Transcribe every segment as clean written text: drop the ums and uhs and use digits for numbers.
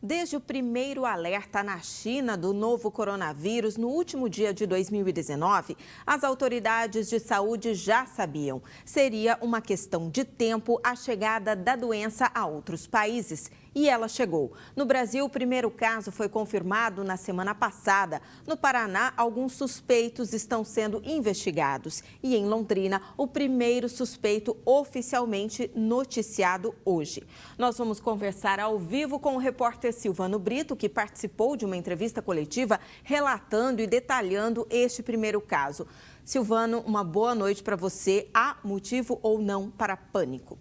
Desde o primeiro alerta na China do novo coronavírus, no último dia de 2019, as autoridades de saúde já sabiam. Seria uma questão de tempo a chegada da doença a outros países. E ela chegou. No Brasil, o primeiro caso foi confirmado na semana passada. No Paraná, alguns suspeitos estão sendo investigados. E em Londrina, o primeiro suspeito oficialmente noticiado hoje. Nós vamos conversar ao vivo com o repórter Silvano Brito, que participou de uma entrevista coletiva relatando e detalhando este primeiro caso. Silvano, uma boa noite para você. Há motivo ou não para pânico?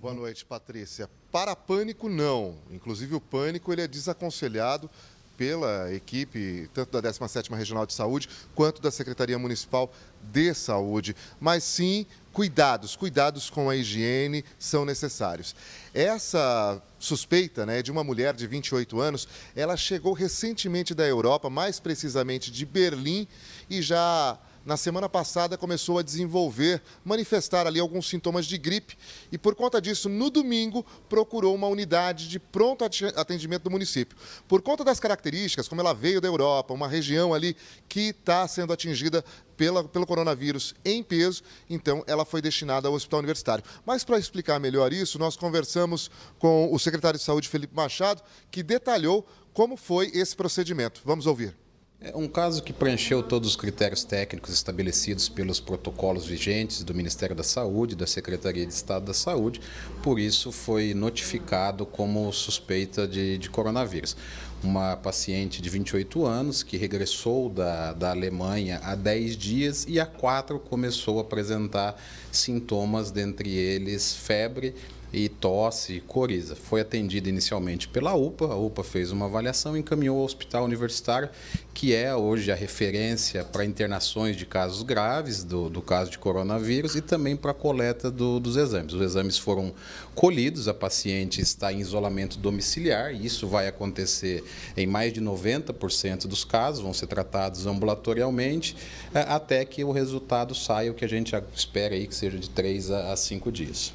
Boa noite, Patrícia. Para pânico, não. Inclusive, o pânico ele é desaconselhado pela equipe, tanto da 17ª Regional de Saúde, quanto da Secretaria Municipal de Saúde. Mas sim, cuidados com a higiene são necessários. Essa suspeita, de uma mulher de 28 anos, ela chegou recentemente da Europa, mais precisamente de Berlim, e já na semana passada começou a manifestar ali alguns sintomas de gripe e por conta disso, no domingo, procurou uma unidade de pronto atendimento do município. Por conta das características, como ela veio da Europa, uma região ali que está sendo atingida pelo coronavírus em peso, então ela foi destinada ao Hospital Universitário. Mas para explicar melhor isso, nós conversamos com o secretário de Saúde, Felipe Machado, que detalhou como foi esse procedimento. Vamos ouvir. É um caso que preencheu todos os critérios técnicos estabelecidos pelos protocolos vigentes do Ministério da Saúde, da Secretaria de Estado da Saúde, por isso foi notificado como suspeita de coronavírus. Uma paciente de 28 anos que regressou da Alemanha há 10 dias e há 4 começou a apresentar sintomas, dentre eles febre e tosse, coriza. Foi atendida inicialmente pela UPA, a UPA fez uma avaliação e encaminhou ao Hospital Universitário, que é hoje a referência para internações de casos graves do caso de coronavírus e também para a coleta dos exames. Os exames foram colhidos, a paciente está em isolamento domiciliar, e isso vai acontecer em mais de 90% dos casos, vão ser tratados ambulatorialmente, até que o resultado saia, o que a gente espera aí que seja de 3 a 5 dias.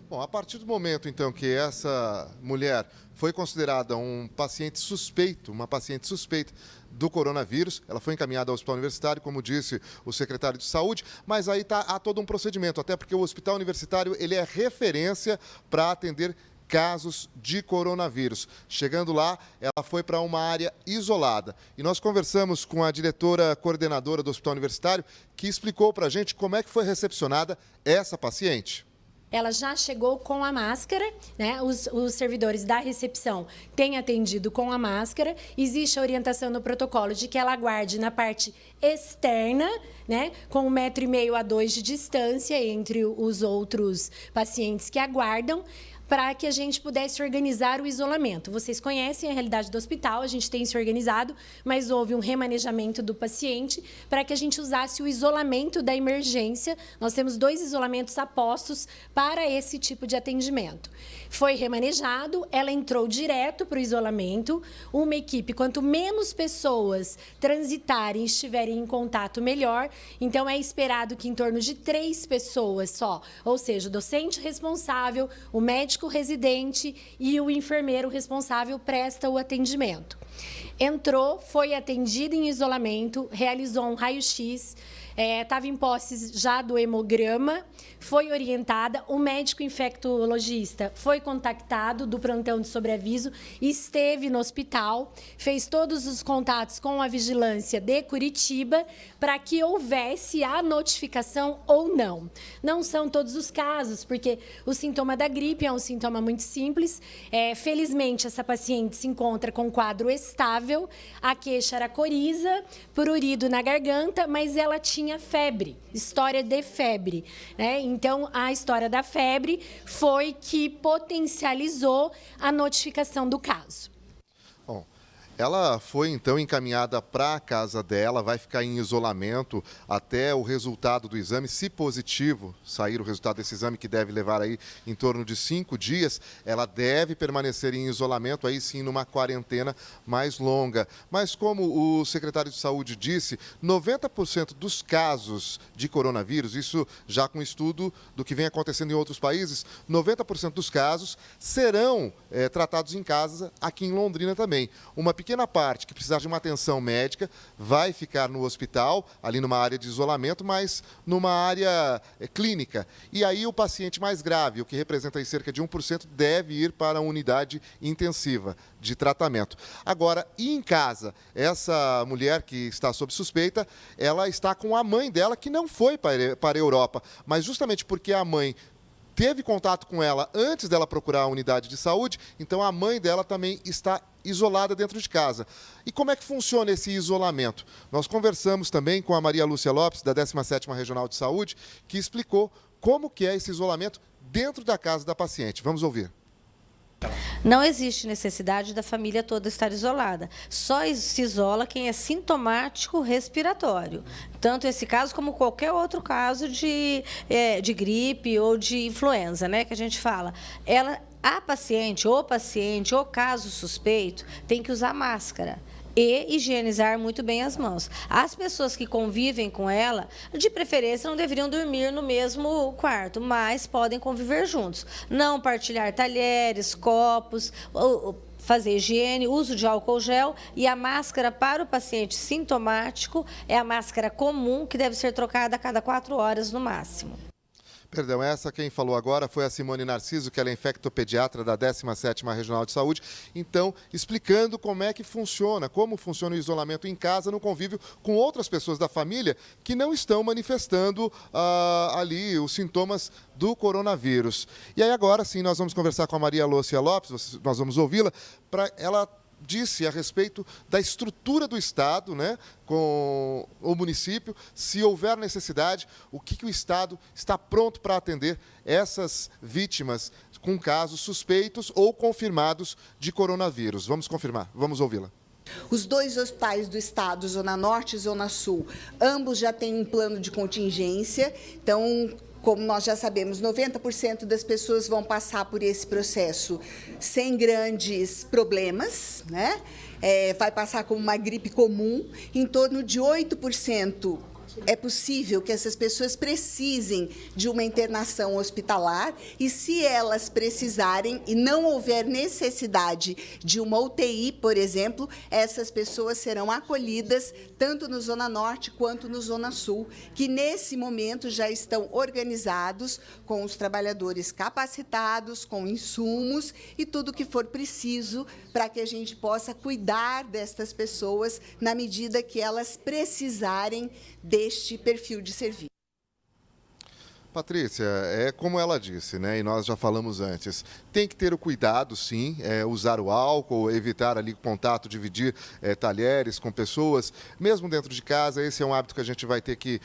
Bom, a partir do momento, então, que essa mulher foi considerada uma paciente suspeita do coronavírus, ela foi encaminhada ao Hospital Universitário, como disse o secretário de Saúde, mas aí há todo um procedimento, até porque o Hospital Universitário ele é referência para atender casos de coronavírus. Chegando lá, ela foi para uma área isolada. E nós conversamos com a diretora coordenadora do Hospital Universitário, que explicou para a gente como é que foi recepcionada essa paciente. Ela já chegou com a máscara, né? Os servidores da recepção têm atendido com a máscara. Existe a orientação no protocolo de que ela aguarde na parte externa, né? Com 1,5 m a 2 de distância entre os outros pacientes que aguardam, para que a gente pudesse organizar o isolamento. Vocês conhecem a realidade do hospital, a gente tem se organizado, mas houve um remanejamento do paciente para que a gente usasse o isolamento da emergência. Nós temos 2 isolamentos apostos para esse tipo de atendimento. Foi remanejado, ela entrou direto para o isolamento. Uma equipe, quanto menos pessoas transitarem e estiverem em contato, melhor. Então, é esperado que em torno de 3 pessoas só, ou seja, o docente responsável, o médico residente e o enfermeiro responsável presta o atendimento. Entrou, foi atendido em isolamento, realizou um raio-x, estava em posse já do hemograma, foi orientada, o médico infectologista foi contactado do plantão de sobreaviso, esteve no hospital, fez todos os contatos com a vigilância de Curitiba para que houvesse a notificação ou não. Não são todos os casos, porque o sintoma da gripe é um sintoma muito simples. Felizmente, essa paciente se encontra com um quadro estável, a queixa era coriza, prurido na garganta, mas ela tinha febre, história de febre, né? Então, a história da febre foi que potencializou a notificação do caso. Bom, Ela foi, então, encaminhada para a casa dela, vai ficar em isolamento até o resultado do exame. Se positivo sair o resultado desse exame, que deve levar aí em torno de 5 dias, ela deve permanecer em isolamento, aí sim, numa quarentena mais longa. Mas como o secretário de Saúde disse, 90% dos casos de coronavírus, isso já com estudo do que vem acontecendo em outros países, 90% dos casos serão tratados em casa, aqui em Londrina também. Uma pequena parte que precisar de uma atenção médica vai ficar no hospital, ali numa área de isolamento, mas numa área clínica. E aí o paciente mais grave, o que representa aí cerca de 1%, deve ir para a unidade intensiva de tratamento. Agora, e em casa, essa mulher que está sob suspeita, ela está com a mãe dela, que não foi para a Europa, mas justamente porque a mãe teve contato com ela antes dela procurar a unidade de saúde, então a mãe dela também está isolada dentro de casa. E como é que funciona esse isolamento? Nós conversamos também com a Maria Lúcia Lopes, da 17ª Regional de Saúde, que explicou como que é esse isolamento dentro da casa da paciente. Vamos ouvir. Não existe necessidade da família toda estar isolada. Só se isola quem é sintomático respiratório. Tanto esse caso como qualquer outro caso de gripe ou de influenza, né, que a gente fala. A paciente, o caso suspeito, tem que usar máscara e higienizar muito bem as mãos. As pessoas que convivem com ela, de preferência, não deveriam dormir no mesmo quarto, mas podem conviver juntos. Não partilhar talheres, copos, fazer higiene, uso de álcool gel, e a máscara para o paciente sintomático é a máscara comum, que deve ser trocada a cada 4 horas no máximo. Perdão, essa quem falou agora foi a Simone Narciso, que ela é infectopediatra da 17ª Regional de Saúde, então explicando como é que funciona, como funciona o isolamento em casa, no convívio com outras pessoas da família que não estão manifestando ali os sintomas do coronavírus. E aí agora sim nós vamos conversar com a Maria Lúcia Lopes, nós vamos ouvi-la, para ela disse a respeito da estrutura do Estado, né, com o município, se houver necessidade, o que o Estado está pronto para atender essas vítimas com casos suspeitos ou confirmados de coronavírus. Vamos confirmar, vamos ouvi-la. Os 2 hospitais do estado, Zona Norte e Zona Sul, ambos já têm um plano de contingência, então, como nós já sabemos, 90% das pessoas vão passar por esse processo sem grandes problemas, né? Vai passar como uma gripe comum, em torno de 8%. É possível que essas pessoas precisem de uma internação hospitalar e, se elas precisarem e não houver necessidade de uma UTI, por exemplo, essas pessoas serão acolhidas tanto no Zona Norte quanto no Zona Sul, que nesse momento já estão organizados com os trabalhadores capacitados, com insumos e tudo que for preciso para que a gente possa cuidar destas pessoas na medida que elas precisarem deste perfil de serviço. Patrícia, é como ela disse, né? E nós já falamos antes. Tem que ter o cuidado, sim, usar o álcool, evitar ali contato, dividir talheres com pessoas, mesmo dentro de casa. Esse é um hábito que a gente vai ter que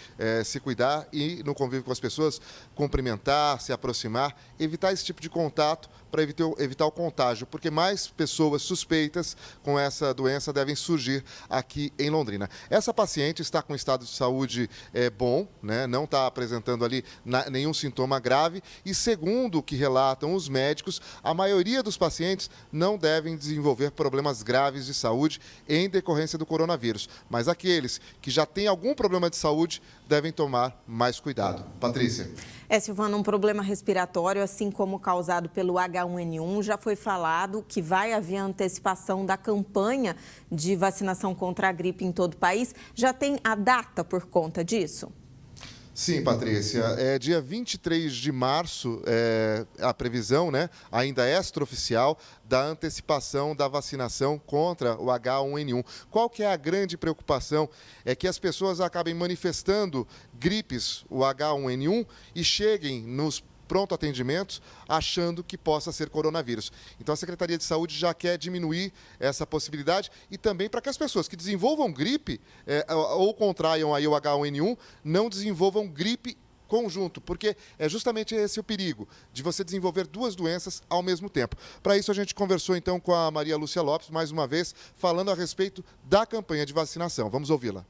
se cuidar e, no convívio com as pessoas, cumprimentar, se aproximar, evitar esse tipo de contato para evitar o contágio, porque mais pessoas suspeitas com essa doença devem surgir aqui em Londrina. Essa paciente está com estado de saúde bom, né? Não está apresentando ali nenhum sintoma grave e, segundo o que relatam os médicos, a maioria dos pacientes não devem desenvolver problemas graves de saúde em decorrência do coronavírus, mas aqueles que já têm algum problema de saúde devem tomar mais cuidado. Patrícia. Silvana, um problema respiratório, assim como causado pelo H1N1, já foi falado que vai haver antecipação da campanha de vacinação contra a gripe em todo o país. Já tem a data por conta disso? Sim, Patrícia. Dia 23 de março, a previsão, né, ainda extraoficial, da antecipação da vacinação contra o H1N1. Qual que é a grande preocupação? É que as pessoas acabem manifestando gripes, o H1N1, e cheguem nos pronto atendimentos achando que possa ser coronavírus. Então a Secretaria de Saúde já quer diminuir essa possibilidade e também para que as pessoas que desenvolvam gripe ou contraiam aí o H1N1 não desenvolvam gripe conjunto, porque é justamente esse o perigo, de você desenvolver duas doenças ao mesmo tempo. Para isso, a gente conversou então com a Maria Lúcia Lopes, mais uma vez, falando a respeito da campanha de vacinação. Vamos ouvi-la.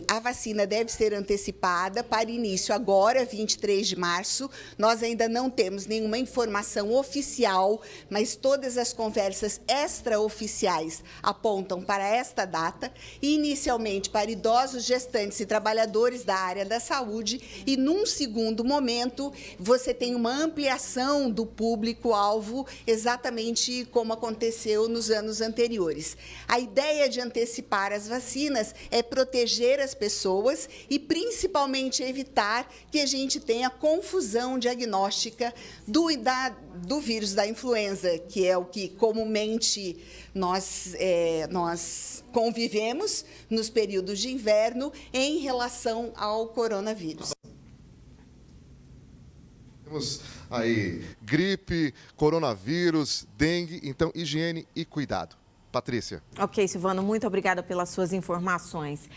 A vacina deve ser antecipada para início agora, 23 de março. Nós ainda não temos nenhuma informação oficial, mas todas as conversas extraoficiais apontam para esta data, inicialmente para idosos, gestantes e trabalhadores da área da saúde, e num segundo momento você tem uma ampliação do público-alvo, exatamente como aconteceu nos anos anteriores. A ideia de antecipar as vacinas é proteger as pessoas e principalmente evitar que a gente tenha confusão diagnóstica do vírus da influenza, que é o que comumente nós convivemos nos períodos de inverno em relação ao coronavírus. Temos aí gripe, coronavírus, dengue, então higiene e cuidado. Patrícia. Ok, Silvano, muito obrigada pelas suas informações.